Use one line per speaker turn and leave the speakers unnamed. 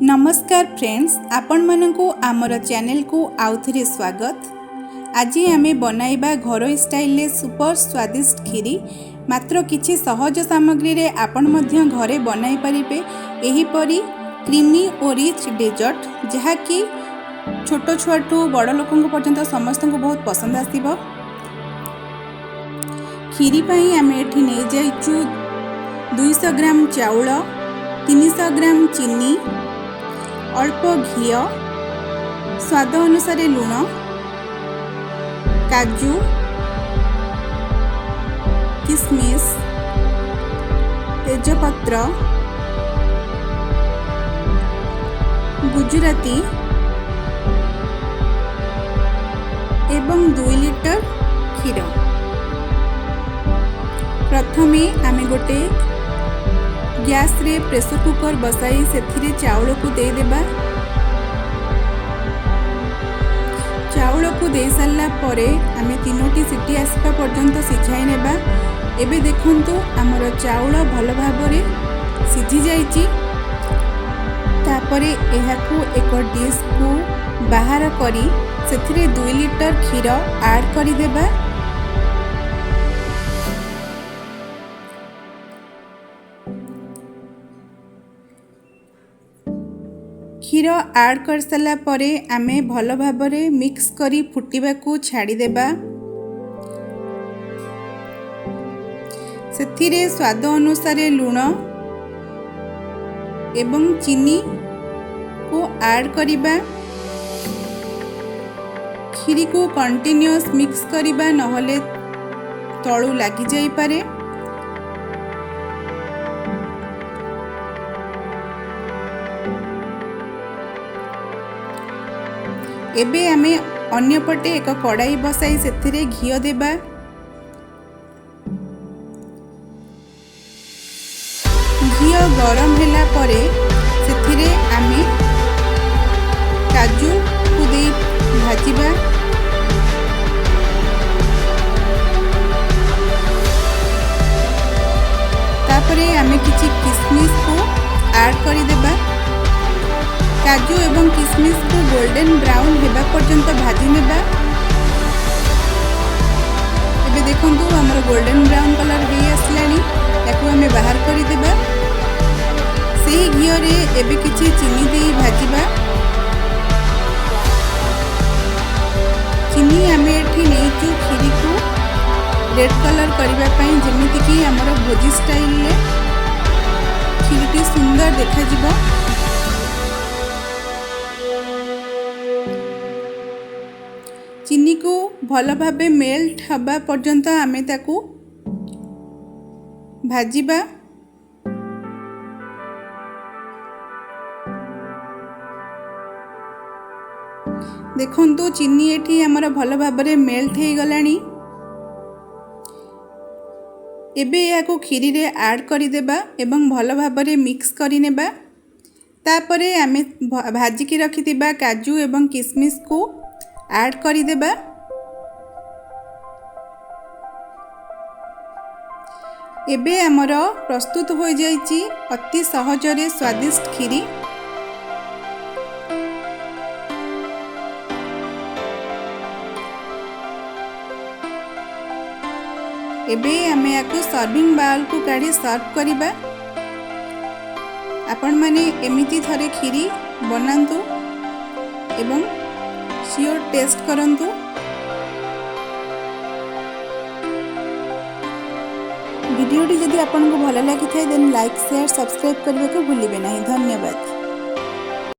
नमस्कार फ्रेंड्स, आपण मानकु आमर चैनल को आउ थे स्वागत। आज आमे बनाइबा घरोई स्टाइल ले सुपर स्वादिष्ट खीरी। मात्र किछि सहज सामग्री रे आपण मध्य घरे बनाई परिबे एही परी क्रीमी और रिच डेजर्ट, जहा कि छोट छुआठू बड़ लोकंक पर्यंत समस्त को बहुत पसंद आसीबो। खीरी पई आमे एठी नै जाइछु 200 ग्राम चाउल, 300 ग्राम चीनी, अल्प घी, स्वाद अनुसार लुण, काजू, किशमिश, तेजपत्र, गुजराती एवं 2 लिटर क्षीर। प्रथमे आमे गोटे गैस रे प्रेशर कुकर बसाई से चाउल को दे देबा। चाउल को दे सारा परे आमे 3टी सीटी आसवा पर्यंत सिझाई नेबा। एबे देखंतु हमर चाउल भल भाबरे सिझी जाइछि। तापरे एहाकू एक डिश को बाहर करी सेथिरे 2 लिटर क्षीर ऐड करि देबा। क्षीर ऐड कर सारा परे आमे भल भाबरे मिक्स करी फुटिबा को छाड़ी देबा। सेथिरे स्वाद अनुसार लुण एवं चीनी को ऐड करिबा। खीरी को कंटिन्यूअस मिक्स करिबा, नहले तळु लागि जाई पारे। एबे आमे अन्य पटे एक कड़ाई बसाई सेथिरे घी देबा। घी गरम होला परे सेथिरे आमे काजू को दे भाजिबा। तापरे आमे किछि किशमिश को ऐड करि देबा। काजू एवं किशमिश को गोल्डन ब्राउन हेबा पर्यंत भाजी नेबा। एबे देखंतु हमर गोल्डन ब्राउन कलर हे आसलानी। याकू हमें बाहर करि देबा। सेही घी रे एबे किछि चीनी दे भाजीबा। चीनी हमें एठी नेचु खीरी को रेड कलर करबा पई, जेमिति कि हमर भोजी स्टाइल ले खीरीटी सुंदर देखा जिवो। चीनी को भल भाबे मेल्ट हबा पर्यंत आमे ताकू भाजीबा। देखंतु चीनी एठी हमर भल भाबरे मेल्ट हे गलानी। एबे याको खीरी रे ऐड करि देबा एवं भल भाबरे मिक्स करि नेबा। तापरे आमे भाजी की रखिथिबा काजू एवं किशमिश को ऐड करि देबा। एबे हमर प्रस्तुत हो जाइछि अति सहज रे स्वादिष्ट खीरी। एबे हमें याको सर्विंग बाउल को काढ़ी सर्व करिबा। आपण माने एमिति थरे खीरी बनांतु एवं श्योर टेस्ट करंतु। वीडियोटी जदि आपन को भल लागि थाए देन लाइक शेयर सब्सक्राइब करबा को भूलिबे नहीं। धन्यवाद।